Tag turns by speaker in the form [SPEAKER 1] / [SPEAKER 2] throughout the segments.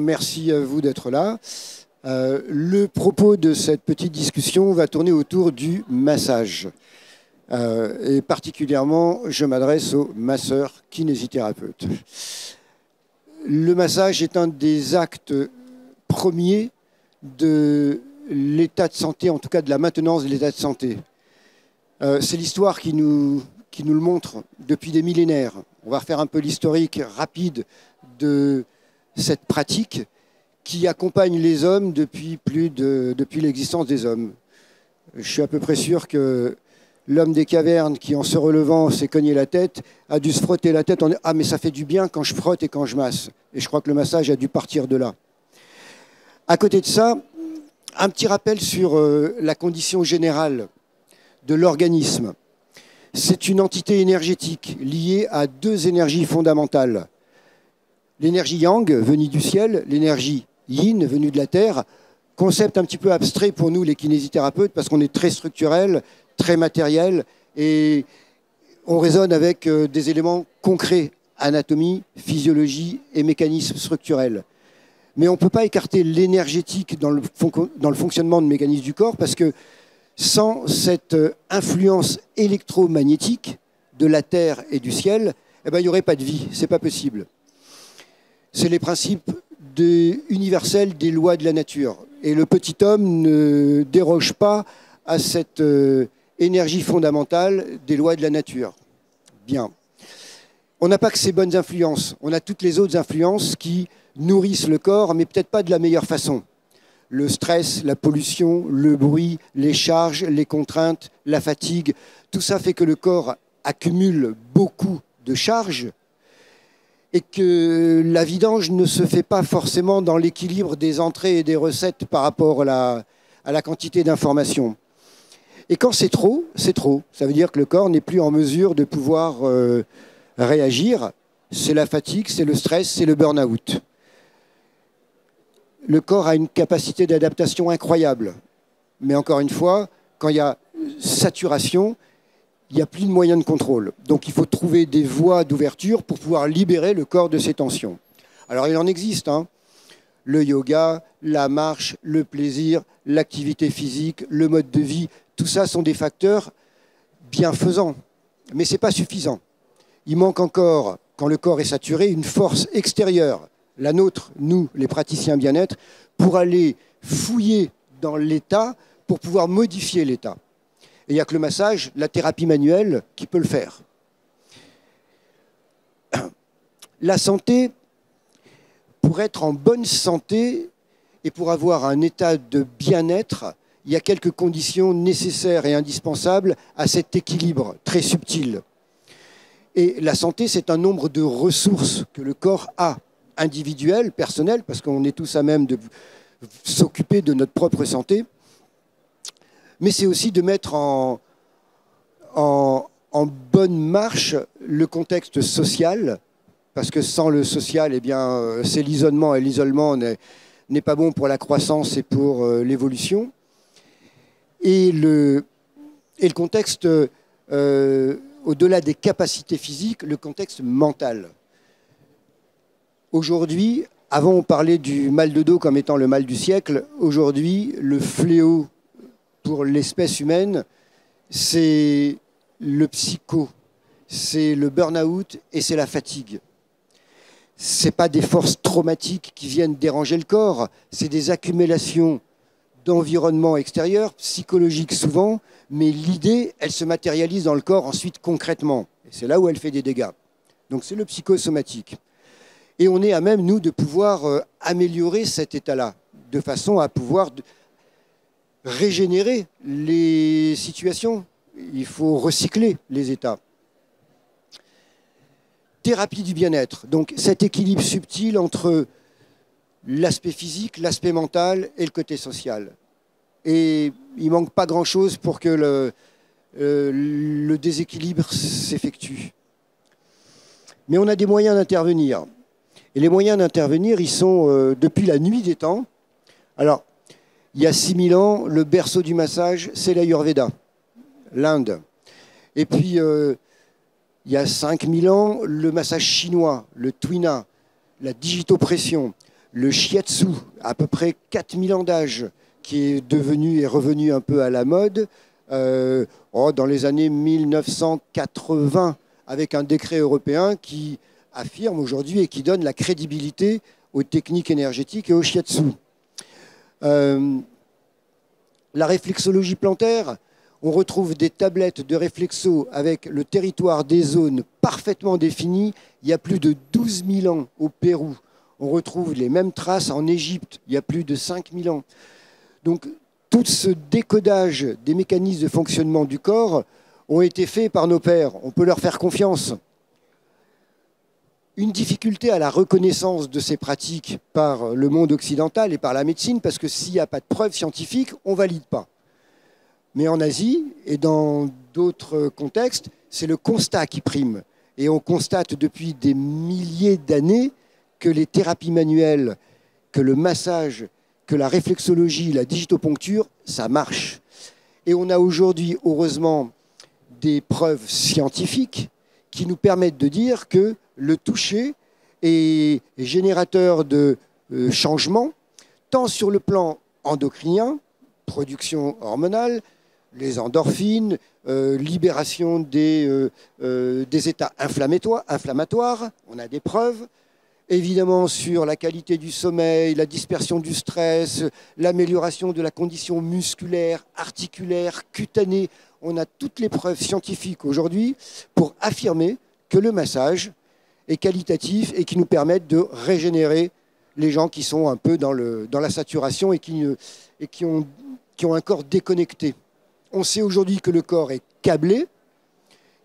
[SPEAKER 1] merci à vous d'être là. Le propos de cette petite discussion va tourner autour du massage. Et particulièrement, je m'adresse aux masseurs kinésithérapeutes. Le massage est un des actes premiers de l'état de santé, en tout cas de la maintenance de l'état de santé. C'est l'histoire qui nous le montre depuis des millénaires. On va refaire un peu l'historique rapide de cette pratique qui accompagne les hommes depuis l'existence des hommes. Je suis à peu près sûr que l'homme des cavernes qui, en se relevant, s'est cogné la tête, a dû se frotter la tête en disant « Ah, mais ça fait du bien quand je frotte et quand je masse ». Et je crois que le massage a dû partir de là. À côté de ça, un petit rappel sur la condition générale de l'organisme. C'est une entité énergétique liée à deux énergies fondamentales. L'énergie yang, venue du ciel, l'énergie yin, venue de la terre, concept un petit peu abstrait pour nous les kinésithérapeutes parce qu'on est très structurel, très matériel et on raisonne avec des éléments concrets, anatomie, physiologie et mécanismes structurels. Mais on ne peut pas écarter l'énergétique dans le fonctionnement de mécanismes du corps parce que sans cette influence électromagnétique de la terre et du ciel, eh ben, il n'y aurait pas de vie, ce n'est pas possible. C'est les principes universels des lois de la nature. Et le petit homme ne déroge pas à cette énergie fondamentale des lois de la nature. Bien. On n'a pas que ces bonnes influences, on a toutes les autres influences qui nourrissent le corps, mais peut-être pas de la meilleure façon. Le stress, la pollution, le bruit, les charges, les contraintes, la fatigue, tout ça fait que le corps accumule beaucoup de charges et que la vidange ne se fait pas forcément dans l'équilibre des entrées et des recettes par rapport à la quantité d'informations. Et quand c'est trop, c'est trop. Ça veut dire que le corps n'est plus en mesure de pouvoir réagir. C'est la fatigue, c'est le stress, c'est le burn-out. Le corps a une capacité d'adaptation incroyable. Mais encore une fois, quand il y a saturation, il n'y a plus de moyens de contrôle. Donc il faut trouver des voies d'ouverture pour pouvoir libérer le corps de ces tensions. Alors il en existe, hein. Le yoga, la marche, le plaisir, l'activité physique, le mode de vie, tout ça sont des facteurs bienfaisants. Mais ce n'est pas suffisant. Il manque encore, quand le corps est saturé, une force extérieure, la nôtre, nous, les praticiens bien-être, pour aller fouiller dans l'état, pour pouvoir modifier l'état. Et il n'y a que le massage, la thérapie manuelle qui peut le faire. La santé, pour être en bonne santé et pour avoir un état de bien-être, il y a quelques conditions nécessaires et indispensables à cet équilibre très subtil. Et la santé, c'est un nombre de ressources que le corps a, individuelles, personnelles, parce qu'on est tous à même de s'occuper de notre propre santé, mais c'est aussi de mettre en bonne marche le contexte social, parce que sans le social, eh bien, c'est l'isolement, et l'isolement n'est pas bon pour la croissance et pour l'évolution. Et le contexte, au-delà des capacités physiques, le contexte mental. Aujourd'hui, avant on parlait du mal de dos comme étant le mal du siècle, aujourd'hui le fléau pour l'espèce humaine, c'est le psycho, c'est le burn-out et c'est la fatigue. Ce n'est pas des forces traumatiques qui viennent déranger le corps, c'est des accumulations d'environnement extérieur, psychologique souvent, mais l'idée, elle se matérialise dans le corps ensuite concrètement. Et c'est là où elle fait des dégâts. Donc c'est le psychosomatique. Et on est à même, nous, de pouvoir améliorer cet état-là, de façon à pouvoir régénérer les situations. Il faut recycler les états. Thérapie du bien-être. Donc cet équilibre subtil entre l'aspect physique, l'aspect mental et le côté social. Et il ne manque pas grand-chose pour que le déséquilibre s'effectue. Mais on a des moyens d'intervenir. Et les moyens d'intervenir, ils sont depuis la nuit des temps. Alors, il y a 6000 ans, le berceau du massage, c'est l'Ayurveda, l'Inde. Et puis, il y a 5000 ans, le massage chinois, le Tuina, la digitopression. le shiatsu, à peu près 4000 ans d'âge, qui est devenu et revenu un peu à la mode dans les années 1980, avec un décret européen qui affirme aujourd'hui et qui donne la crédibilité aux techniques énergétiques et au shiatsu. La réflexologie plantaire, on retrouve des tablettes de réflexo avec le territoire des zones parfaitement définies. Il y a plus de 12 000 ans au Pérou. On retrouve les mêmes traces en Égypte, il y a plus de 5 000 ans. Donc, tout ce décodage des mécanismes de fonctionnement du corps ont été faits par nos pères. On peut leur faire confiance. Une difficulté à la reconnaissance de ces pratiques par le monde occidental et par la médecine, parce que s'il n'y a pas de preuves scientifiques, on ne valide pas. Mais en Asie et dans d'autres contextes, c'est le constat qui prime. Et on constate depuis des milliers d'années que les thérapies manuelles, que le massage, que la réflexologie, la digitoponcture, ça marche. Et on a aujourd'hui, heureusement, des preuves scientifiques qui nous permettent de dire que le toucher est générateur de changements, tant sur le plan endocrinien, production hormonale, les endorphines, libération des états inflammatoires, on a des preuves, évidemment sur la qualité du sommeil, la dispersion du stress, l'amélioration de la condition musculaire, articulaire, cutanée. On a toutes les preuves scientifiques aujourd'hui pour affirmer que le massage est qualitatif et qui nous permettent de régénérer les gens qui sont un peu dans la saturation et qui ont un corps déconnecté. On sait aujourd'hui que le corps est câblé.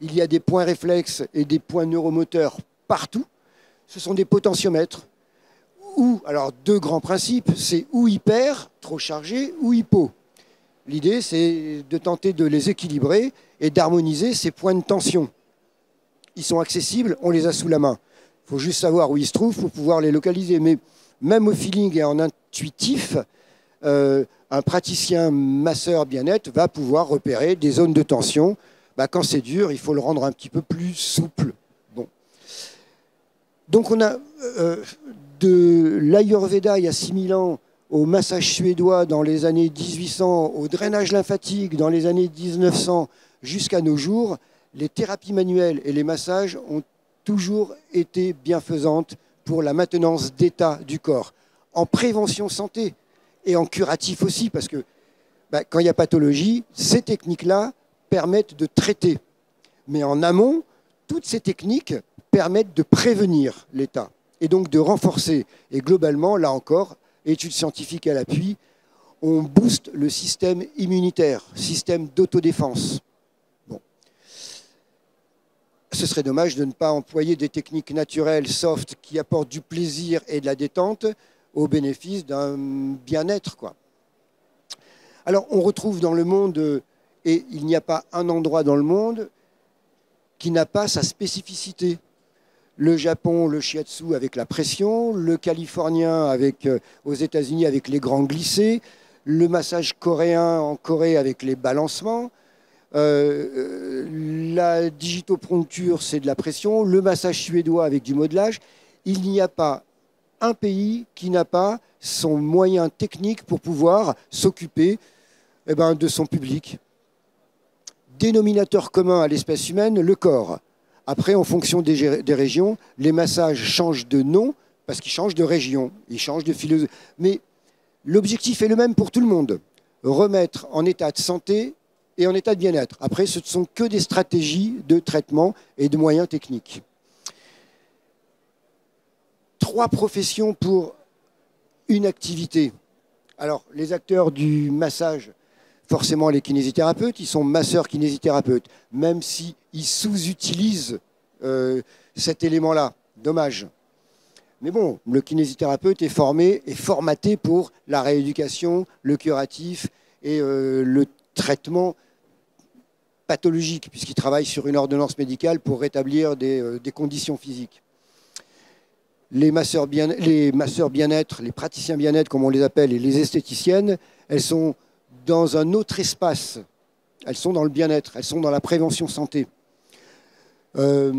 [SPEAKER 1] Il y a des points réflexes et des points neuromoteurs partout. Ce sont des potentiomètres. Alors, deux grands principes, c'est ou hyper, trop chargé, ou hypo. L'idée, c'est de tenter de les équilibrer et d'harmoniser ces points de tension. Ils sont accessibles, on les a sous la main. Il faut juste savoir où ils se trouvent pour pouvoir les localiser. Mais même au feeling et en intuitif, un praticien masseur bien-être va pouvoir repérer des zones de tension. Quand c'est dur, il faut le rendre un petit peu plus souple. Bon. Donc on a de l'Ayurveda il y a 6000 ans au massage suédois dans les années 1800, au drainage lymphatique dans les années 1900 jusqu'à nos jours, les thérapies manuelles et les massages ont toujours été bienfaisantes pour la maintenance d'état du corps, en prévention santé et en curatif aussi, parce que quand il y a pathologie, ces techniques-là permettent de traiter. Mais en amont, toutes ces techniques permettent de prévenir l'état et donc de renforcer. Et globalement, là encore, études scientifiques à l'appui, on booste le système immunitaire, système d'autodéfense. Bon. Ce serait dommage de ne pas employer des techniques naturelles, soft, qui apportent du plaisir et de la détente au bénéfice d'un bien-être, quoi. Alors, on retrouve dans le monde, et il n'y a pas un endroit dans le monde qui n'a pas sa spécificité. Le Japon, le shiatsu avec la pression, le californien aux États-Unis avec les grands glissés, le massage coréen en Corée avec les balancements, la digitoponcture, c'est de la pression, le massage suédois avec du modelage. Il n'y a pas un pays qui n'a pas son moyen technique pour pouvoir s'occuper de son public. Dénominateur commun à l'espèce humaine, le corps. Après, en fonction des régions, les massages changent de nom parce qu'ils changent de région, ils changent de philosophie. Mais l'objectif est le même pour tout le monde. Remettre en état de santé et en état de bien-être. Après, ce ne sont que des stratégies de traitement et de moyens techniques. 3 professions pour une activité. Alors, les acteurs du massage, forcément les kinésithérapeutes, ils sont masseurs kinésithérapeutes, même s'ils sous-utilisent cet élément-là. Dommage. Mais bon, le kinésithérapeute est formé et formaté pour la rééducation, le curatif et le traitement pathologique, puisqu'il travaille sur une ordonnance médicale pour rétablir des conditions physiques. Les masseurs bien-être, les praticiens bien-être, comme on les appelle, et les esthéticiennes, elles sont dans un autre espace. Elles sont dans le bien-être, elles sont dans la prévention santé. Elles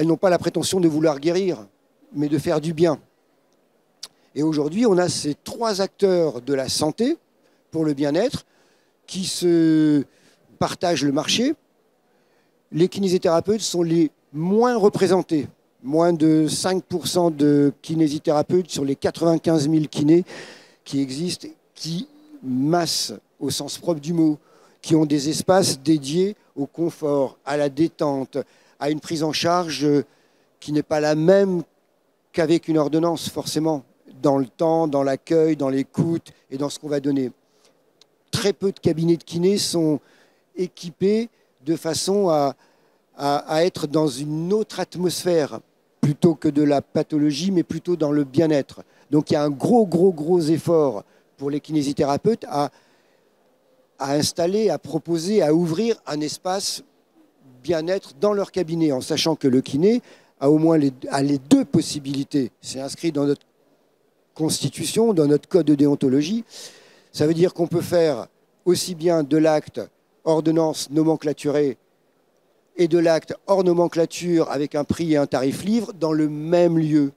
[SPEAKER 1] n'ont pas la prétention de vouloir guérir, mais de faire du bien. Et aujourd'hui, on a ces 3 acteurs de la santé pour le bien-être qui se partagent le marché. Les kinésithérapeutes sont les moins représentés. Moins de 5% de kinésithérapeutes sur les 95 000 kinés qui existent, qui massent au sens propre du mot, qui ont des espaces dédiés au confort, à la détente, à une prise en charge qui n'est pas la même qu'avec une ordonnance, forcément, dans le temps, dans l'accueil, dans l'écoute et dans ce qu'on va donner. Très peu de cabinets de kinés sont équipés de façon à être dans une autre atmosphère, plutôt que de la pathologie, mais plutôt dans le bien-être. Donc il y a un gros effort pour les kinésithérapeutes à installer, à proposer, à ouvrir un espace bien-être dans leur cabinet, en sachant que le kiné a au moins les 2 possibilités. C'est inscrit dans notre constitution, dans notre code de déontologie. Ça veut dire qu'on peut faire aussi bien de l'acte ordonnance nomenclaturée et de l'acte hors nomenclature avec un prix et un tarif livre dans le même lieu.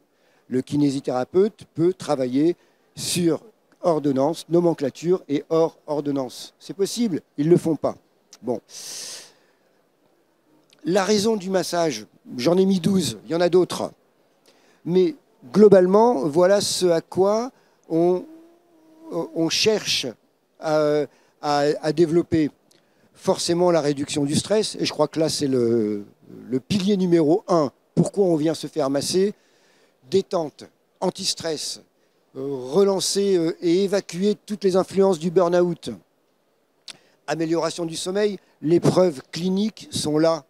[SPEAKER 1] Le kinésithérapeute peut travailler sur ordonnance, nomenclature et hors ordonnance. C'est possible, ils ne le font pas. Bon. La raison du massage, j'en ai mis 12, il y en a d'autres. Mais globalement, voilà ce à quoi on cherche à développer. Forcément la réduction du stress, et je crois que là c'est le pilier numéro 1. Pourquoi on vient se faire masser? Détente, anti-stress, relancer et évacuer toutes les influences du burn-out. Amélioration du sommeil, les preuves cliniques sont là.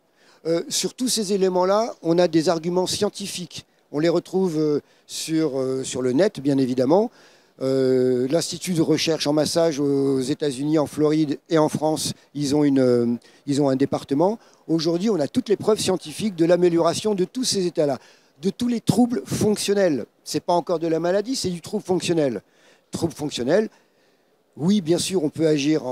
[SPEAKER 1] Sur tous ces éléments-là, on a des arguments scientifiques. On les retrouve sur le net, bien évidemment. L'Institut de recherche en massage aux États-Unis, en Floride et en France, ils ont un département. Aujourd'hui, on a toutes les preuves scientifiques de l'amélioration de tous ces états-là, de tous les troubles fonctionnels. Ce n'est pas encore de la maladie, c'est du trouble fonctionnel. Trouble fonctionnel, oui, bien sûr, on peut agir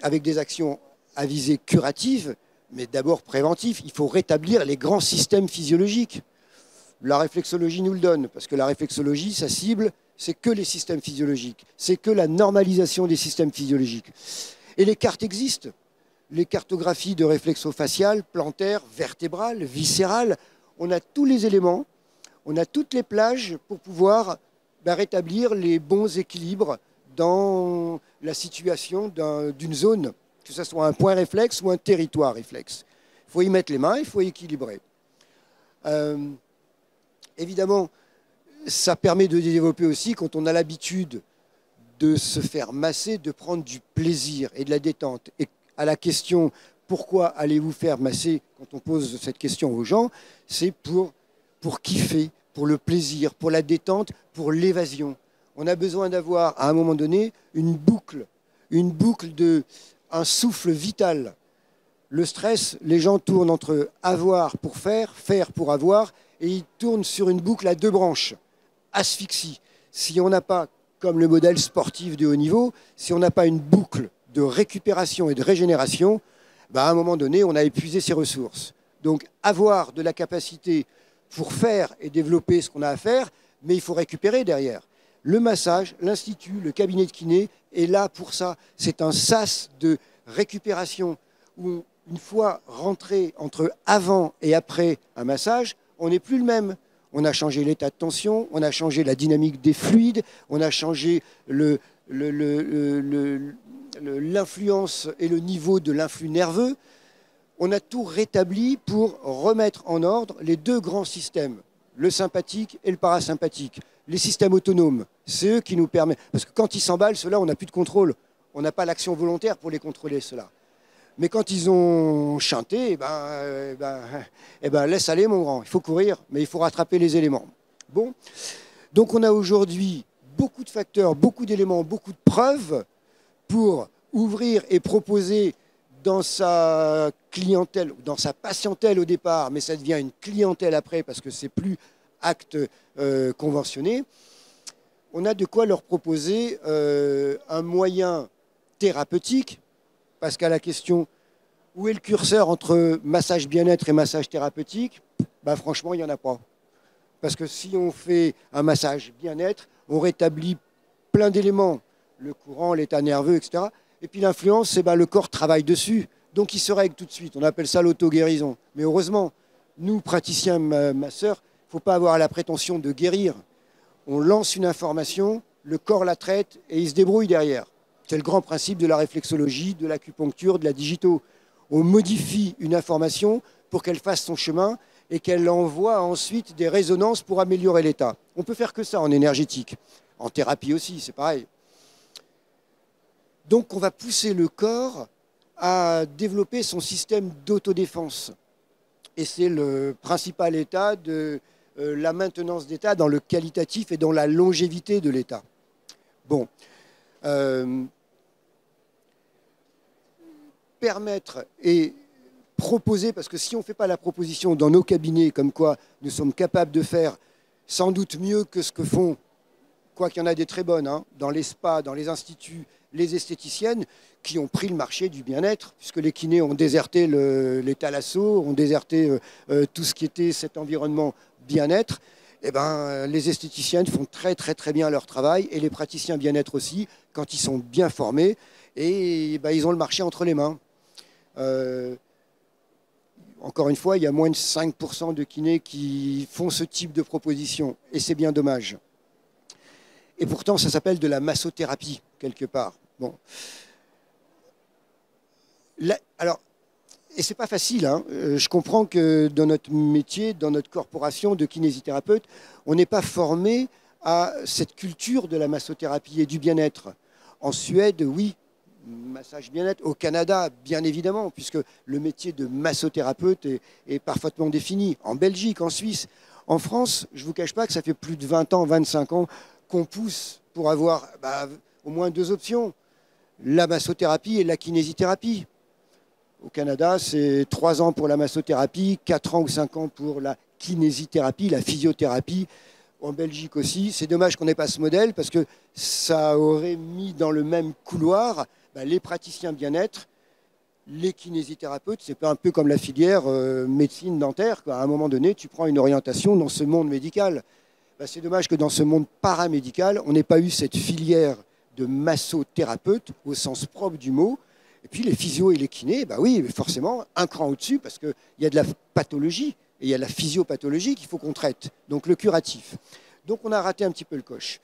[SPEAKER 1] avec des actions à visée curative, mais d'abord préventif. Il faut rétablir les grands systèmes physiologiques. La réflexologie nous le donne, parce que la réflexologie, sa cible, c'est que les systèmes physiologiques, c'est que la normalisation des systèmes physiologiques. Et les cartes existent. Les cartographies de réflexo-facial, plantaire, vertébrale, viscérale, on a tous les éléments, on a toutes les plages pour pouvoir rétablir les bons équilibres dans la situation d'une zone, que ce soit un point réflexe ou un territoire réflexe. Il faut y mettre les mains, il faut équilibrer. Évidemment, ça permet de développer aussi, quand on a l'habitude de se faire masser, de prendre du plaisir et de la détente. Et à la question « Pourquoi allez-vous faire masser ?» quand on pose cette question aux gens, c'est pour kiffer, pour le plaisir, pour la détente, pour l'évasion. On a besoin d'avoir, à un moment donné, une boucle un souffle vital. Le stress, les gens tournent entre avoir pour faire, faire pour avoir, et ils tournent sur une boucle à 2 branches. Asphyxie. Si on n'a pas, comme le modèle sportif de haut niveau, si on n'a pas une boucle de récupération et de régénération, à un moment donné, on a épuisé ses ressources. Donc, avoir de la capacité pour faire et développer ce qu'on a à faire, mais il faut récupérer derrière. Le massage, l'institut, le cabinet de kiné est là pour ça. C'est un sas de récupération où, une fois rentré entre avant et après un massage, on n'est plus le même. On a changé l'état de tension, on a changé la dynamique des fluides, on a changé l'influence et le niveau de l'influx nerveux. On a tout rétabli pour remettre en ordre les 2 grands systèmes, le sympathique et le parasympathique. Les systèmes autonomes, c'est eux qui nous permettent... Parce que quand ils s'emballent, ceux-là, on n'a plus de contrôle. On n'a pas l'action volontaire pour les contrôler, ceux-là. Mais quand ils ont chanté, laisse aller mon grand, il faut courir, mais il faut rattraper les éléments. Bon, donc on a aujourd'hui beaucoup de facteurs, beaucoup d'éléments, beaucoup de preuves pour ouvrir et proposer dans sa clientèle, dans sa patientèle au départ, mais ça devient une clientèle après parce que c'est plus acte conventionné, on a de quoi leur proposer un moyen thérapeutique, parce qu'à la question où est le curseur entre massage bien-être et massage thérapeutique, franchement, il n'y en a pas. Parce que si on fait un massage bien-être, on rétablit plein d'éléments, le courant, l'état nerveux, etc. Et puis l'influence, c'est le corps travaille dessus, donc il se règle tout de suite. On appelle ça l'auto-guérison. Mais heureusement, nous, praticiens masseurs, il ne faut pas avoir la prétention de guérir. On lance une information, le corps la traite et il se débrouille derrière. C'est le grand principe de la réflexologie, de l'acupuncture, de la digito. On modifie une information pour qu'elle fasse son chemin et qu'elle envoie ensuite des résonances pour améliorer l'état. On peut faire que ça en énergétique. En thérapie aussi, c'est pareil. Donc on va pousser le corps à développer son système d'autodéfense. Et c'est le principal état de la maintenance d'état dans le qualitatif et dans la longévité de l'état. Bon. Permettre et proposer, parce que si on ne fait pas la proposition dans nos cabinets, comme quoi nous sommes capables de faire sans doute mieux que ce que font, quoi qu'il y en a des très bonnes, hein, dans les spas, dans les instituts, les esthéticiennes, qui ont pris le marché du bien-être, puisque les kinés ont déserté les thalassos, ont déserté tout ce qui était cet environnement bien-être. Eh ben, les esthéticiennes font très très bien leur travail, et les praticiens bien-être aussi, quand ils sont bien formés, et ben, ils ont le marché entre les mains. Encore une fois, il y a moins de 5% de kinés qui font ce type de proposition, et c'est bien dommage. Et pourtant, ça s'appelle de la massothérapie, quelque part. Bon. Là, alors, et c'est pas facile, hein. Je comprends que dans notre métier, dans notre corporation de kinésithérapeute, on n'est pas formé à cette culture de la massothérapie et du bien-être. En Suède, oui, massage bien-être. Au Canada, bien évidemment, puisque le métier de massothérapeute est parfaitement défini. En Belgique, en Suisse. En France, je ne vous cache pas que ça fait plus de 20 ans, 25 ans qu'on pousse pour avoir au moins deux options, la massothérapie et la kinésithérapie. Au Canada, c'est 3 ans pour la massothérapie, 4 ans ou 5 ans pour la kinésithérapie, la physiothérapie. En Belgique aussi. C'est dommage qu'on n'ait pas ce modèle parce que ça aurait mis dans le même couloir les praticiens bien-être, les kinésithérapeutes. C'est un peu comme la filière médecine dentaire, quoi. À un moment donné, tu prends une orientation dans ce monde médical. C'est dommage que dans ce monde paramédical, on n'ait pas eu cette filière de massothérapeute au sens propre du mot. Et puis les physios et les kinés, oui, forcément, un cran au-dessus parce qu'il y a de la pathologie et il y a la physiopathologie qu'il faut qu'on traite, donc le curatif. Donc on a raté un petit peu le coche.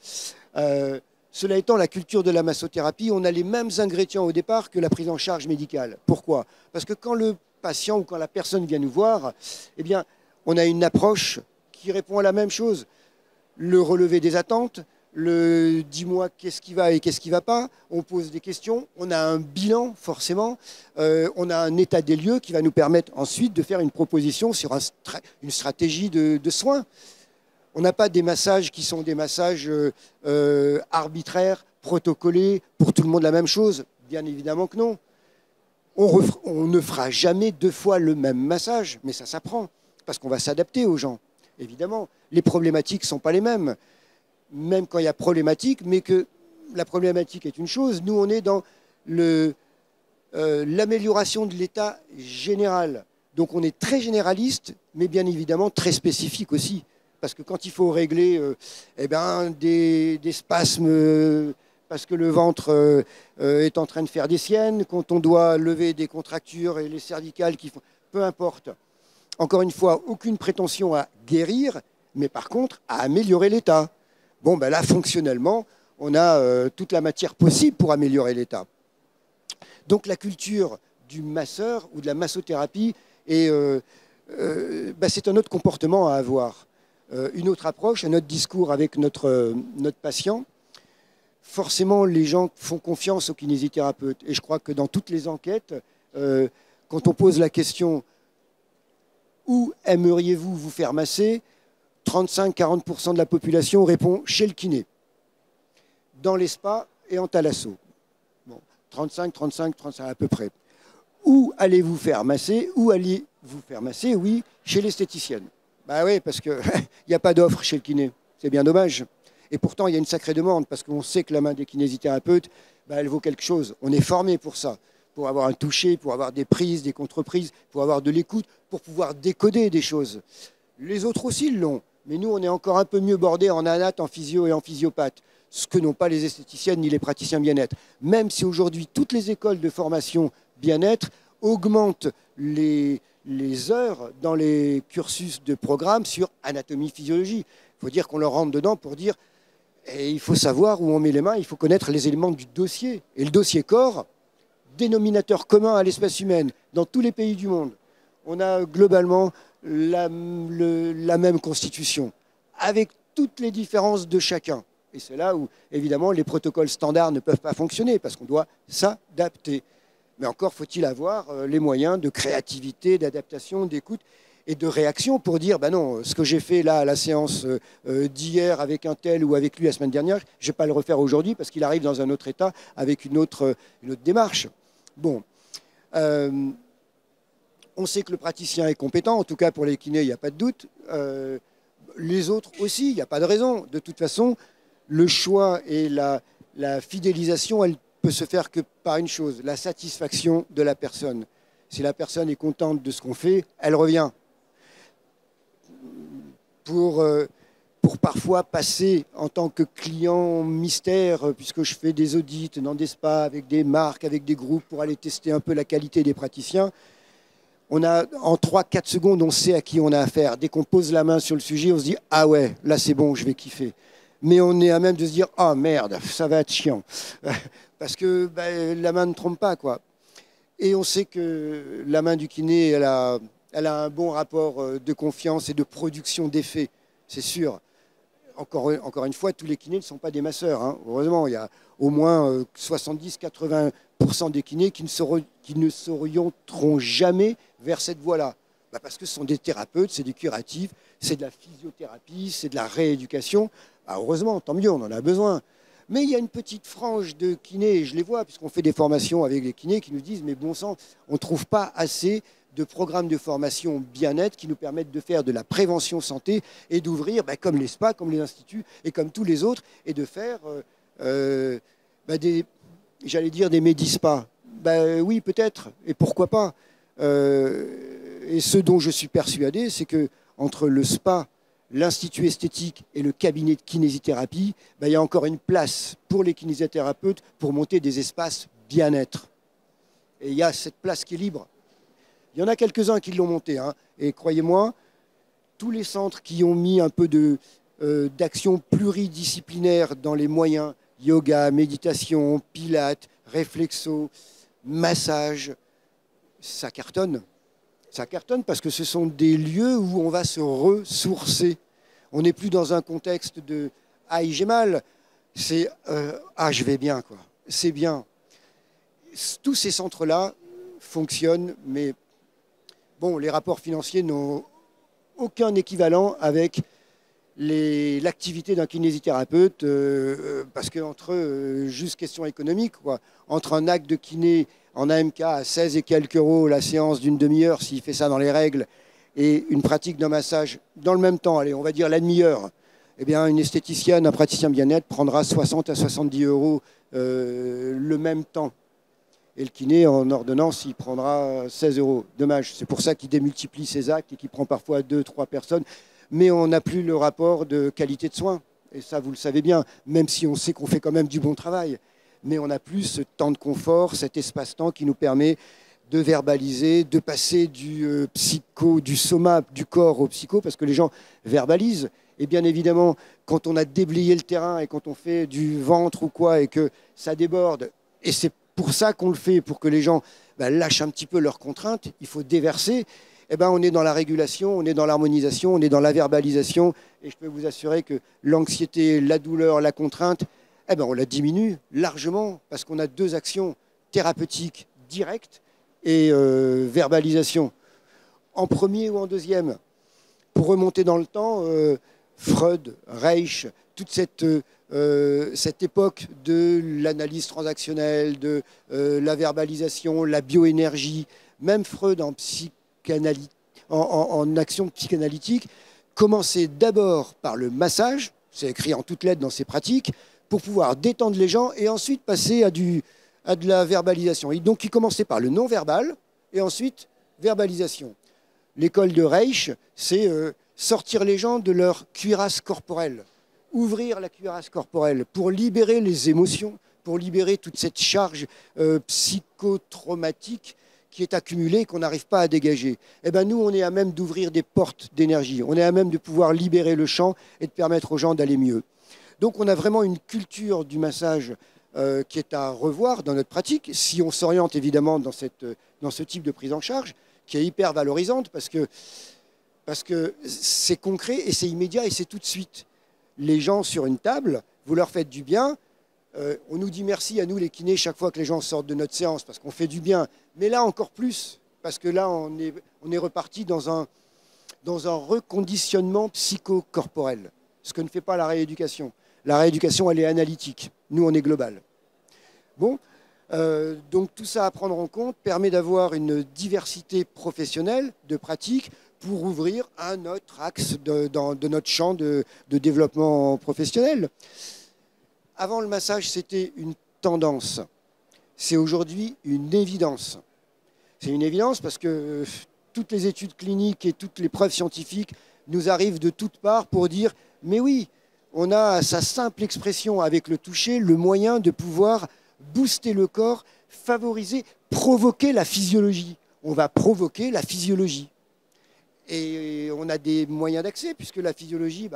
[SPEAKER 1] Cela étant, la culture de la massothérapie, on a les mêmes ingrédients au départ que la prise en charge médicale. Pourquoi? Parce que quand le patient ou quand la personne vient nous voir, eh bien, on a une approche qui répond à la même chose. Le relevé des attentes, le dis-moi qu'est-ce qui va et qu'est-ce qui ne va pas. On pose des questions, on a un bilan forcément, on a un état des lieux qui va nous permettre ensuite de faire une proposition sur une stratégie de soins. On n'a pas des massages qui sont des massages arbitraires, protocolés, pour tout le monde la même chose. Bien évidemment que non. On ne fera jamais 2 fois le même massage, mais ça s'apprend, parce qu'on va s'adapter aux gens. Évidemment, les problématiques ne sont pas les mêmes, même quand il y a problématique, mais que la problématique est une chose. Nous, on est dans l'amélioration de l'état général. Donc on est très généraliste, mais bien évidemment très spécifique aussi. Parce que quand il faut régler des spasmes parce que le ventre est en train de faire des siennes, quand on doit lever des contractures et les cervicales qui font... Peu importe. Encore une fois, aucune prétention à guérir, mais par contre à améliorer l'état. Bon, là, fonctionnellement, on a toute la matière possible pour améliorer l'état. Donc la culture du masseur ou de la massothérapie, c'est un autre comportement à avoir. Une autre approche, un autre discours avec notre patient. Forcément, les gens font confiance aux kinésithérapeutes. Et je crois que dans toutes les enquêtes, quand on pose la question « Où aimeriez-vous vous faire masser ?», 35-40% de la population répond « chez le kiné », dans les spas et en thalasso. Bon, 35 à peu près. Où allez-vous faire masser ? Où allez-vous faire masser ? Oui, chez l'esthéticienne. Oui, parce qu'il n'y a pas d'offre chez le kiné. C'est bien dommage. Et pourtant, il y a une sacrée demande, parce qu'on sait que la main des kinésithérapeutes, elle vaut quelque chose. On est formé pour ça, pour avoir un toucher, pour avoir des prises, des contre-prises, pour avoir de l'écoute, pour pouvoir décoder des choses. Les autres aussi l'ont. Mais nous, on est encore un peu mieux bordés en anat, en physio et en physiopathe, ce que n'ont pas les esthéticiennes ni les praticiens bien-être. Même si aujourd'hui, toutes les écoles de formation bien-être augmentent les heures dans les cursus de programme sur anatomie, physiologie. Il faut dire qu'on leur rentre dedans pour dire, et il faut savoir où on met les mains, il faut connaître les éléments du dossier. Et le dossier corps, dénominateur commun à l'espèce humaine, dans tous les pays du monde. On a globalement la même constitution, avec toutes les différences de chacun. Et c'est là où, évidemment, les protocoles standards ne peuvent pas fonctionner, parce qu'on doit s'adapter. Mais encore faut-il avoir les moyens de créativité, d'adaptation, d'écoute et de réaction pour dire, ben non, ce que j'ai fait là à la séance d'hier avec un tel ou avec lui la semaine dernière, je ne vais pas le refaire aujourd'hui parce qu'il arrive dans un autre état avec une autre démarche. Bon, on sait que le praticien est compétent, en tout cas pour les kinés, il n'y a pas de doute. Les autres aussi, il n'y a pas de raison. De toute façon, le choix et la fidélisation, elle peut se faire que par une chose, la satisfaction de la personne. Si la personne est contente de ce qu'on fait, elle revient. Pour parfois passer en tant que client mystère, puisque je fais des audits dans des spas avec des marques, avec des groupes, pour aller tester un peu la qualité des praticiens, on a, en 3-4 secondes, on sait à qui on a affaire. Dès qu'on pose la main sur le sujet, on se dit « Ah ouais, là c'est bon, je vais kiffer ». Mais on est à même de se dire « Ah merde, ça va être chiant ». Parce que la main ne trompe pas, quoi. Et on sait que la main du kiné, elle a un bon rapport de confiance et de production d'effets, c'est sûr. Encore une fois, tous les kinés ne sont pas des masseurs. Hein. Heureusement, il y a au moins 70-80% des kinés qui ne s'orienteront jamais vers cette voie-là. Parce que ce sont des thérapeutes, c'est du curatif, c'est de la physiothérapie, c'est de la rééducation. Heureusement, tant mieux, on en a besoin. Mais il y a une petite frange de kinés, et je les vois, puisqu'on fait des formations avec les kinés, qui nous disent « Mais bon sang, on ne trouve pas assez de programmes de formation bien-être qui nous permettent de faire de la prévention santé et d'ouvrir, comme les spas, comme les instituts et comme tous les autres, et de faire j'allais dire des médispas. Oui, peut-être, et pourquoi pas. Et ce dont je suis persuadé, c'est que entre le spa, l'Institut esthétique et le cabinet de kinésithérapie, il y a encore une place pour les kinésithérapeutes pour monter des espaces bien-être. Et il y a cette place qui est libre. Il y en a quelques-uns qui l'ont monté. Hein, et croyez-moi, tous les centres qui ont mis un peu d'action pluridisciplinaire dans les moyens, yoga, méditation, pilates, réflexo, massage, ça cartonne. Ça cartonne parce que ce sont des lieux où on va se ressourcer. On n'est plus dans un contexte de « ah, j'ai mal », c'est « ah, je vais bien », quoi. C'est bien. Tous ces centres-là fonctionnent, mais bon, les rapports financiers n'ont aucun équivalent avec l'activité d'un kinésithérapeute, parce qu'entre juste question économique, quoi, entre un acte de kiné en AMK à 16 et quelques euros la séance d'une demi-heure, s'il fait ça dans les règles, et une pratique d'un massage dans le même temps, allez, on va dire la demi-heure, eh bien, une esthéticienne, un praticien bien-être prendra 60 à 70 euros le même temps. Et le kiné, en ordonnance, il prendra 16 euros. Dommage, c'est pour ça qu'il démultiplie ses actes et qu'il prend parfois 2-3 personnes. Mais on n'a plus le rapport de qualité de soins. Et ça, vous le savez bien, même si on sait qu'on fait quand même du bon travail. Mais on n'a plus ce temps de confort, cet espace-temps qui nous permet de verbaliser, de passer du soma, du corps au psycho, parce que les gens verbalisent. Et bien évidemment, quand on a déblayé le terrain et quand on fait du ventre ou quoi et que ça déborde, et c'est pour ça qu'on le fait, pour que les gens lâchent un petit peu leurs contraintes, il faut déverser. On est dans la régulation, on est dans l'harmonisation, on est dans la verbalisation. Et je peux vous assurer que l'anxiété, la douleur, la contrainte, on la diminue largement parce qu'on a deux actions thérapeutiques directes et verbalisation. En premier ou en deuxième, pour remonter dans le temps, Freud, Reich, toute cette époque de l'analyse transactionnelle, de la verbalisation, la bioénergie, même Freud en action psychanalytique, commençait d'abord par le massage, c'est écrit en toutes lettres dans ses pratiques, pour pouvoir détendre les gens et ensuite passer à de la verbalisation. Et donc il commençait par le non-verbal et ensuite verbalisation. L'école de Reich, c'est sortir les gens de leur cuirasse corporelle, ouvrir la cuirasse corporelle pour libérer les émotions, pour libérer toute cette charge psychotraumatique qui est accumulée, qu'on n'arrive pas à dégager. Eh bien, nous, on est à même d'ouvrir des portes d'énergie. On est à même de pouvoir libérer le champ et de permettre aux gens d'aller mieux. Donc, on a vraiment une culture du massage qui est à revoir dans notre pratique, si on s'oriente évidemment dans ce type de prise en charge, qui est hyper valorisante parce que c'est concret et c'est immédiat et c'est tout de suite. Les gens sur une table, vous leur faites du bien. On nous dit merci à nous les kinés chaque fois que les gens sortent de notre séance parce qu'on fait du bien. Mais là encore plus, parce que là on est reparti dans un reconditionnement psychocorporel, ce que ne fait pas la rééducation. La rééducation, elle est analytique. Nous, on est global. Bon, donc tout ça à prendre en compte permet d'avoir une diversité professionnelle de pratiques pour ouvrir un autre axe de notre champ de développement professionnel. Avant le massage, c'était une tendance. C'est aujourd'hui une évidence. C'est une évidence parce que toutes les études cliniques et toutes les preuves scientifiques nous arrivent de toutes parts pour dire « mais oui, on a à sa simple expression avec le toucher le moyen de pouvoir booster le corps, favoriser, provoquer la physiologie. On va provoquer la physiologie. Et on a des moyens d'accès puisque la physiologie,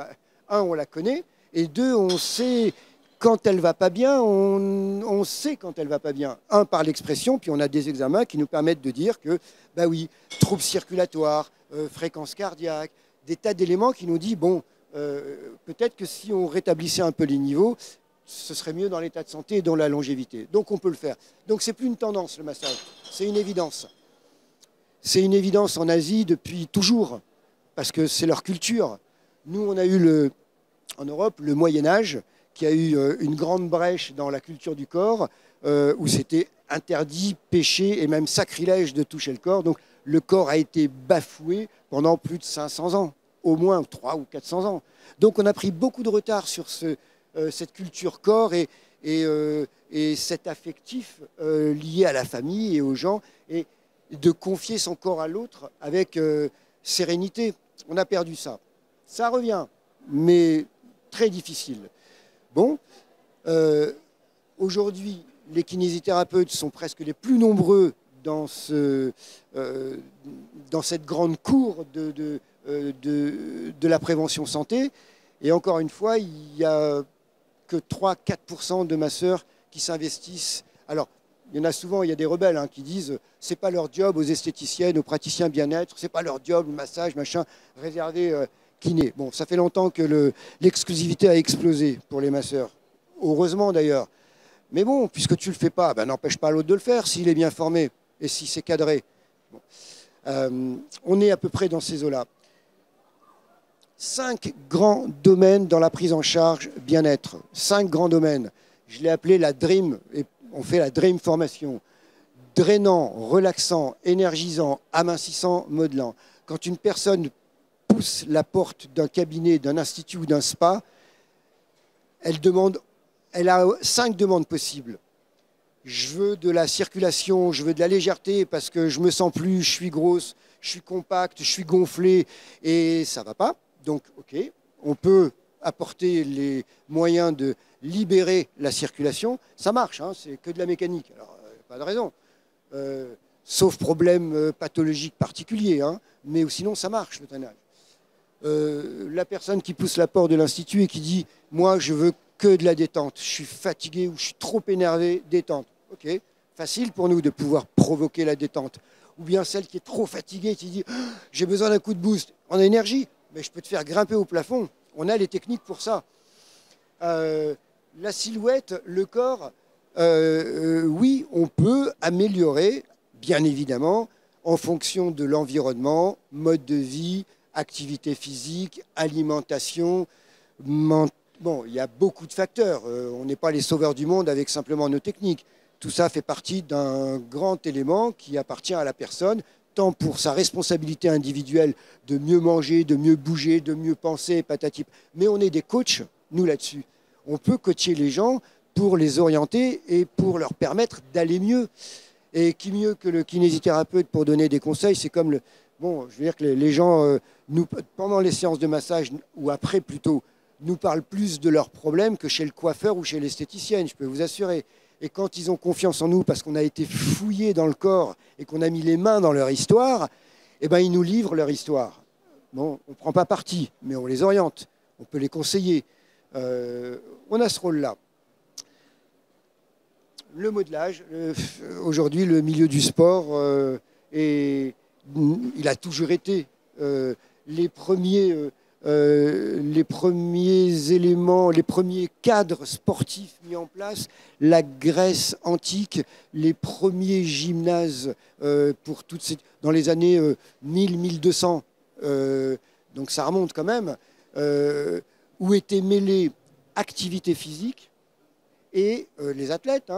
[SPEAKER 1] un, on la connaît, et deux, on sait quand elle ne va pas bien, on sait quand elle ne va pas bien. Un, par l'expression, puis on a des examens qui nous permettent de dire que, oui, troubles circulatoires, fréquence cardiaque, des tas d'éléments qui nous disent, bon, peut-être que si on rétablissait un peu les niveaux, ce serait mieux dans l'état de santé et dans la longévité. Donc on peut le faire. Donc c'est plus une tendance, le massage, c'est une évidence. C'est une évidence en Asie depuis toujours, parce que c'est leur culture. Nous, on a eu en Europe le Moyen-Âge, qui a eu une grande brèche dans la culture du corps, où c'était interdit, péché et même sacrilège de toucher le corps. Donc le corps a été bafoué pendant plus de 500 ans, au moins 300 ou 400 ans. Donc on a pris beaucoup de retard sur cette culture corps et cet affectif lié à la famille et aux gens, et de confier son corps à l'autre avec sérénité. On a perdu ça. Ça revient, mais très difficile. Bon, aujourd'hui, les kinésithérapeutes sont presque les plus nombreux dans cette grande cour de la prévention santé. Et encore une fois, il n'y a que 3-4% de masseurs qui s'investissent. Alors, il y en a souvent, il y a des rebelles qui disent c'est pas leur job aux esthéticiennes, aux praticiens bien-être, c'est pas leur job, le massage, machin, réservé kiné. Bon, ça fait longtemps que l'exclusivité a explosé pour les masseurs. Heureusement d'ailleurs. Mais bon, puisque tu ne le fais pas, n'empêche pas l'autre de le faire s'il est bien formé et si c'est cadré. Bon. On est à peu près dans ces eaux-là. 5 grands domaines dans la prise en charge bien-être. 5 grands domaines. Je l'ai appelé la DREAM, et on fait la DREAM formation. Drainant, relaxant, énergisant, amincissant, modelant. Quand une personne pousse la porte d'un cabinet, d'un institut ou d'un spa, elle a 5 demandes possibles. Je veux de la circulation, je veux de la légèreté parce que je me sens plus, je suis grosse, je suis compacte, je suis gonflée et ça ne va pas. Donc, ok, on peut apporter les moyens de libérer la circulation. Ça marche, c'est que de la mécanique. Alors, pas de raison. Sauf problème pathologique particulier, mais sinon ça marche le drainage. La personne qui pousse la porte de l'institut et qui dit « moi je veux que de la détente, je suis fatigué ou je suis trop énervé, détente ». Ok, facile pour nous de pouvoir provoquer la détente. Ou bien celle qui est trop fatiguée qui dit « j'ai besoin d'un coup de boost en énergie, mais je peux te faire grimper au plafond ». On a les techniques pour ça. La silhouette, le corps, oui, on peut améliorer, bien évidemment, en fonction de l'environnement, mode de vie, activité physique, alimentation. Bon, il y a beaucoup de facteurs. On n'est pas les sauveurs du monde avec simplement nos techniques. Tout ça fait partie d'un grand élément qui appartient à la personne, tant pour sa responsabilité individuelle de mieux manger, de mieux bouger, de mieux penser, patati. Mais on est des coachs, nous, là-dessus. On peut coacher les gens pour les orienter et pour leur permettre d'aller mieux. Et qui mieux que le kinésithérapeute pour donner des conseils? C'est comme le... Bon, je veux dire que les gens, pendant les séances de massage, ou après plutôt, nous parlent plus de leurs problèmes que chez le coiffeur ou chez l'esthéticienne, je peux vous assurer. Et quand ils ont confiance en nous, parce qu'on a été fouillés dans le corps et qu'on a mis les mains dans leur histoire, eh ben, ils nous livrent leur histoire. Bon, on ne prend pas parti, mais on les oriente, on peut les conseiller. On a ce rôle-là. Le modelage, aujourd'hui, le milieu du sport, il a toujours été les premiers éléments, les premiers cadres sportifs mis en place, la Grèce antique, les premiers gymnases dans les années 1000-1200, donc ça remonte quand même, où étaient mêlés activité physique et les athlètes,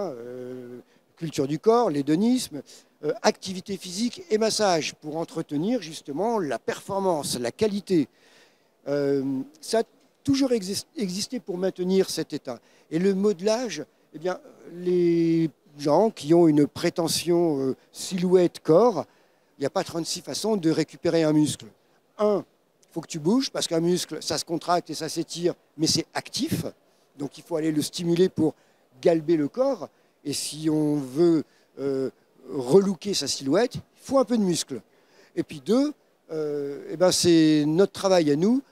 [SPEAKER 1] culture du corps, l'hédonisme, activité physique et massage pour entretenir justement la performance, la qualité. Ça a toujours existé pour maintenir cet état. Et le modelage, eh bien, les gens qui ont une prétention silhouette-corps, il n'y a pas 36 façons de récupérer un muscle. Il faut que tu bouges, parce qu'un muscle, ça se contracte et ça s'étire, mais c'est actif. Donc il faut aller le stimuler pour galber le corps. Et si on veut relooker sa silhouette, il faut un peu de muscle. Et puis eh ben c'est notre travail à nous,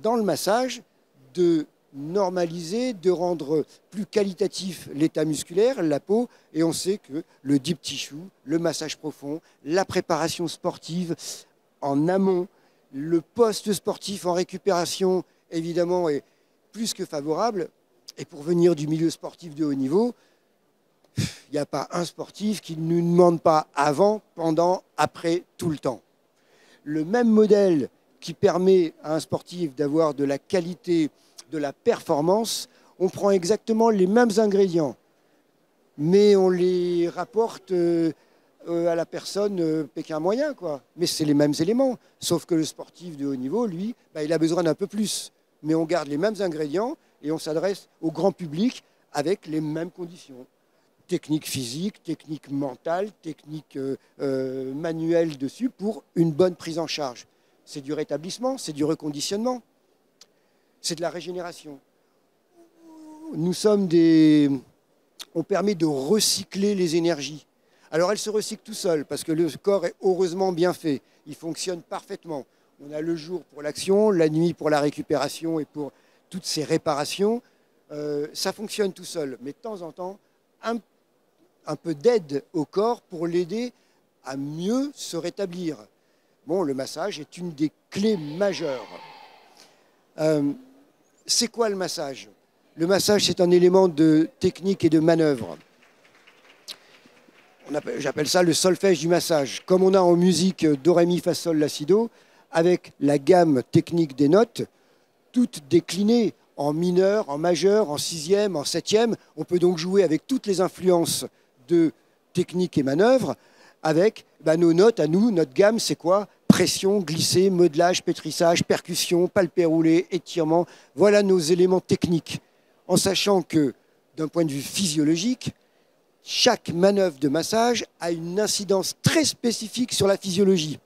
[SPEAKER 1] dans le massage, de normaliser, de rendre plus qualitatif l'état musculaire, la peau. Et on sait que le deep tissue, le massage profond, la préparation sportive en amont, le post-sportif en récupération, évidemment, est plus que favorable. Et pour venir du milieu sportif de haut niveau, il n'y a pas un sportif qui ne nous demande pas avant, pendant, après, tout le temps. Le même modèle qui permet à un sportif d'avoir de la qualité, de la performance, on prend exactement les mêmes ingrédients, mais on les rapporte à la personne Pékin moyen, quoi. Mais c'est les mêmes éléments, sauf que le sportif de haut niveau, lui, il a besoin d'un peu plus. Mais on garde les mêmes ingrédients et on s'adresse au grand public avec les mêmes conditions. Technique physique, technique mentale, technique manuelle dessus pour une bonne prise en charge. C'est du rétablissement, c'est du reconditionnement, c'est de la régénération. On permet de recycler les énergies. Alors elles se recyclent tout seules parce que le corps est heureusement bien fait. Il fonctionne parfaitement. On a le jour pour l'action, la nuit pour la récupération et pour toutes ces réparations. Ça fonctionne tout seul, mais de temps en temps, un peu d'aide au corps pour l'aider à mieux se rétablir. Bon, le massage est une des clés majeures. C'est quoi le massage? Le massage, c'est un élément de technique et de manœuvre. J'appelle ça le solfège du massage. Comme on a en musique do, ré, mi, fa, sol, la, si, do, avec la gamme technique des notes, toutes déclinées en mineur, en majeur, en sixième, en septième. On peut donc jouer avec toutes les influences de technique et manœuvre, avec nos notes à nous. Notre gamme, c'est quoi? Pression, glissé, modelage, pétrissage, percussion, palpé roulé, étirement. Voilà nos éléments techniques. En sachant que, d'un point de vue physiologique, chaque manœuvre de massage a une incidence très spécifique sur la physiologie.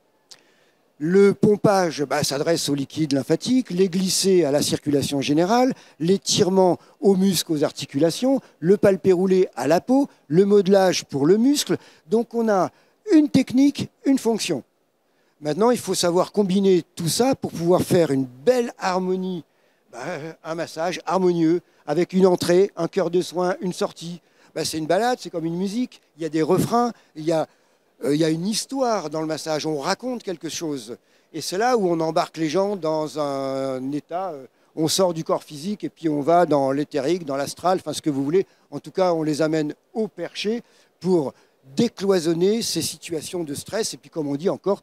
[SPEAKER 1] Le pompage s'adresse au liquide lymphatique, les glissés à la circulation générale, l'étirement aux muscles, aux articulations, le palpé roulé à la peau, le modelage pour le muscle. Donc on a une technique, une fonction. Maintenant, il faut savoir combiner tout ça pour pouvoir faire une belle harmonie, un massage harmonieux, avec une entrée, un cœur de soin, une sortie. C'est une balade, c'est comme une musique. Il y a des refrains, il y a une histoire dans le massage, on raconte quelque chose. Et c'est là où on embarque les gens dans un état, on sort du corps physique et puis on va dans l'éthérique, dans l'astral, enfin ce que vous voulez. En tout cas, on les amène au perché pour décloisonner ces situations de stress et puis, comme on dit encore,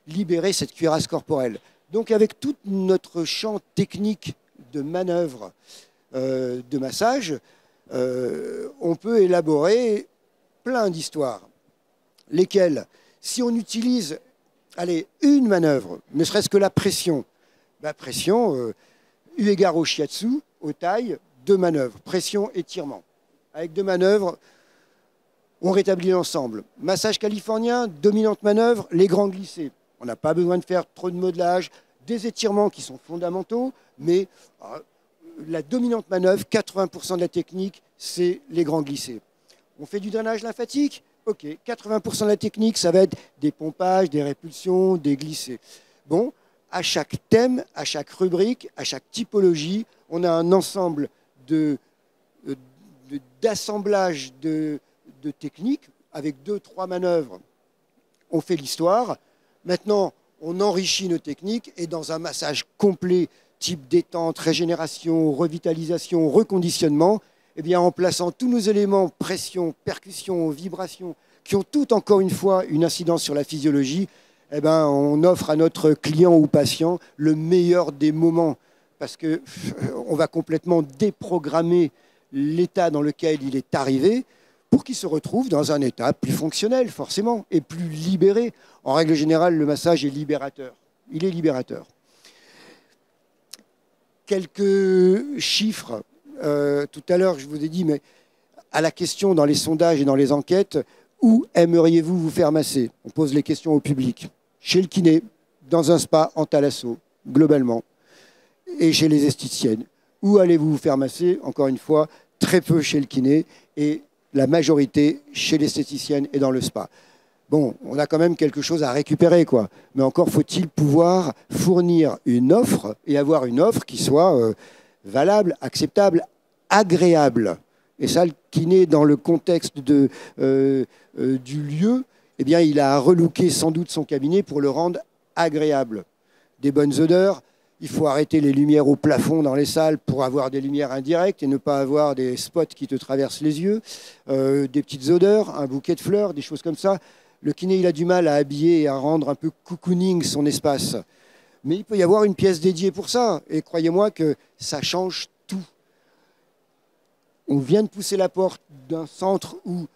[SPEAKER 1] libérer cette cuirasse corporelle. Donc avec tout notre champ technique de manœuvre, de massage, on peut élaborer plein d'histoires. Lesquelles, si on utilise une manœuvre, ne serait-ce que la pression, pression, eu égard au shiatsu, aux tailles, 2 manœuvres, pression, étirement. Avec 2 manœuvres, On rétablit l'ensemble. Massage californien, dominante manœuvre, les grands glissés. On n'a pas besoin de faire trop de modelage, des étirements qui sont fondamentaux, mais la dominante manœuvre, 80% de la technique, c'est les grands glissés. On fait du drainage lymphatique. Ok, 80% de la technique, ça va être des pompages, des répulsions, des glissés. Bon, à chaque thème, à chaque rubrique, à chaque typologie, on a un ensemble d'assemblage de techniques avec 2-3 manœuvres. On fait l'histoire. Maintenant, on enrichit nos techniques et dans un massage complet, type détente, régénération, revitalisation, reconditionnement, eh bien, en plaçant tous nos éléments, pression, percussion, vibration, qui ont tout, encore une fois, une incidence sur la physiologie, eh bien, on offre à notre client ou patient le meilleur des moments parce qu'on va complètement déprogrammer l'état dans lequel il est arrivé pour qu'il se retrouve dans un état plus fonctionnel, forcément, et plus libéré. En règle générale, le massage est libérateur. Il est libérateur. Quelques chiffres. Tout à l'heure, je vous ai dit, mais à la question dans les sondages et dans les enquêtes, où aimeriez-vous vous faire masser? On pose les questions au public. Chez le kiné, dans un spa, en thalasso, globalement, et chez les esthéticiennes. Où allez-vous vous faire masser? Encore une fois, très peu chez le kiné et la majorité chez l'esthéticienne et dans le spa. Bon, on a quand même quelque chose à récupérer, quoi. Mais encore faut-il pouvoir fournir une offre et avoir une offre qui soit valable, acceptable, agréable. Et ça, le kiné, dans le contexte du lieu, eh bien, il a relooké sans doute son cabinet pour le rendre agréable. Des bonnes odeurs. Il faut arrêter les lumières au plafond dans les salles pour avoir des lumières indirectes et ne pas avoir des spots qui te traversent les yeux. Des petites odeurs, un bouquet de fleurs, des choses comme ça. Le kiné, il a du mal à habiller et à rendre un peu cocooning son espace. Mais il peut y avoir une pièce dédiée pour ça. Et croyez-moi que ça change tout. On vient de pousser la porte d'un centre où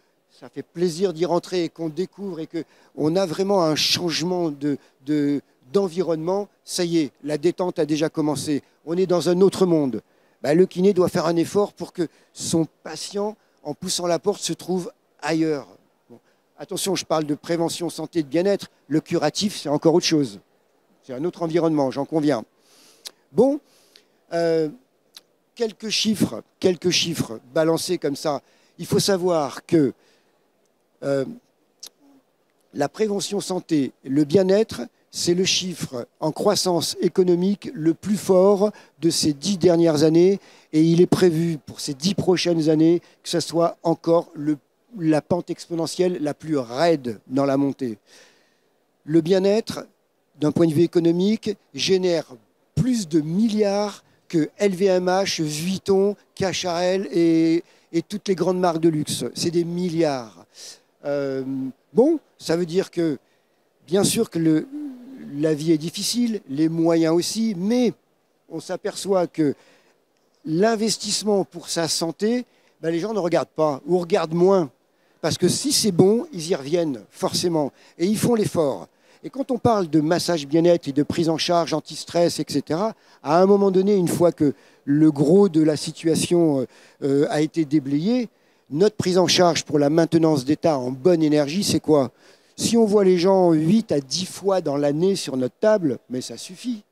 [SPEAKER 1] ça fait plaisir d'y rentrer et qu'on découvre et qu'on a vraiment un changement d'environnement. Ça y est, la détente a déjà commencé. On est dans un autre monde. Le kiné doit faire un effort pour que son patient, en poussant la porte, se trouve ailleurs. Bon. Attention, je parle de prévention, santé, de bien-être. Le curatif, c'est encore autre chose. C'est un autre environnement, j'en conviens. Bon, quelques chiffres balancés comme ça. Il faut savoir que la prévention santé, le bien-être, c'est le chiffre en croissance économique le plus fort de ces 10 dernières années. Et il est prévu pour ces 10 prochaines années que ce soit encore la pente exponentielle la plus raide dans la montée. Le bien-être, d'un point de vue économique, génère plus de milliards que LVMH, Vuitton, Cacharel et toutes les grandes marques de luxe. C'est des milliards. Bon, ça veut dire que, bien sûr que la vie est difficile, les moyens aussi, mais on s'aperçoit que l'investissement pour sa santé, les gens ne regardent pas ou regardent moins. Parce que si c'est bon, ils y reviennent forcément. Et ils font l'effort. Et quand on parle de massage bien-être et de prise en charge anti-stress, etc., à un moment donné, une fois que le gros de la situation a été déblayé, notre prise en charge pour la maintenance d'état en bonne énergie, c'est quoi? Si on voit les gens 8 à 10 fois dans l'année sur notre table, mais ça suffit.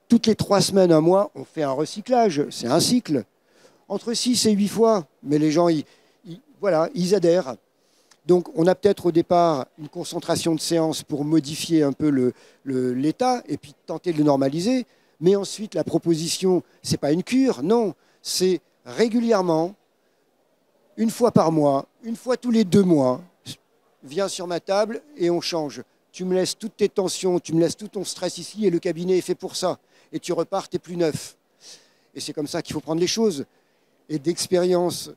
[SPEAKER 1] Toutes les 3 semaines, un mois, on fait un recyclage. C'est un cycle. Entre 6 et 8 fois, mais les gens, ils adhèrent. Donc, on a peut-être au départ une concentration de séances pour modifier un peu l'état et puis tenter de le normaliser. Mais ensuite, la proposition, ce n'est pas une cure, non. C'est régulièrement, une fois par mois, une fois tous les 2 mois, viens sur ma table et on change. Tu me laisses toutes tes tensions, tu me laisses tout ton stress ici et le cabinet est fait pour ça. Et tu repars, tu n'es plus neuf. Et c'est comme ça qu'il faut prendre les choses. Et d'expérience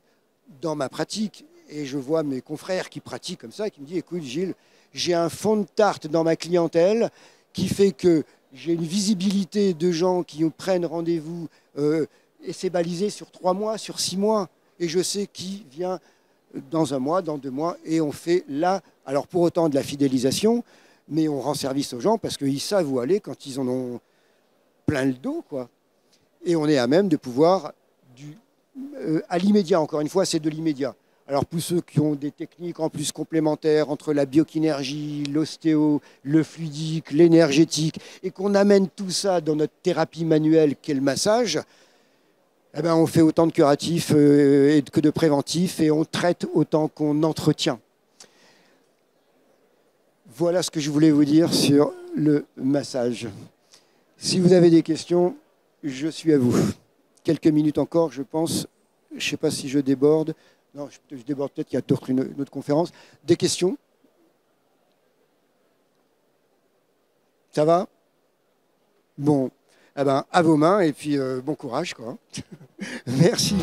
[SPEAKER 1] dans ma pratique, et je vois mes confrères qui pratiquent comme ça, qui me disent, écoute Gilles, j'ai un fond de tarte dans ma clientèle qui fait que j'ai une visibilité de gens qui prennent rendez-vous et c'est balisé sur 3 mois, sur 6 mois. Et je sais qui vient dans 1 mois, dans 2 mois, et on fait là, alors pour autant de la fidélisation, mais on rend service aux gens parce qu'ils savent où aller quand ils en ont plein le dos, quoi. Et on est à même de pouvoir, à l'immédiat, encore une fois, c'est de l'immédiat. Alors pour ceux qui ont des techniques en plus complémentaires entre la biokinésie, l'ostéo, le fluidique, l'énergétique, et qu'on amène tout ça dans notre thérapie manuelle qu'est le massage, eh ben on fait autant de curatifs que de préventifs et on traite autant qu'on entretient. Voilà ce que je voulais vous dire sur le massage. Si vous avez des questions, je suis à vous. Quelques minutes encore, je pense. Je ne sais pas si je déborde. Non, je déborde peut-être qu'il y a une autre conférence. Des questions? Ça va? Bon, eh ben, à vos mains et puis bon courage, quoi. Merci.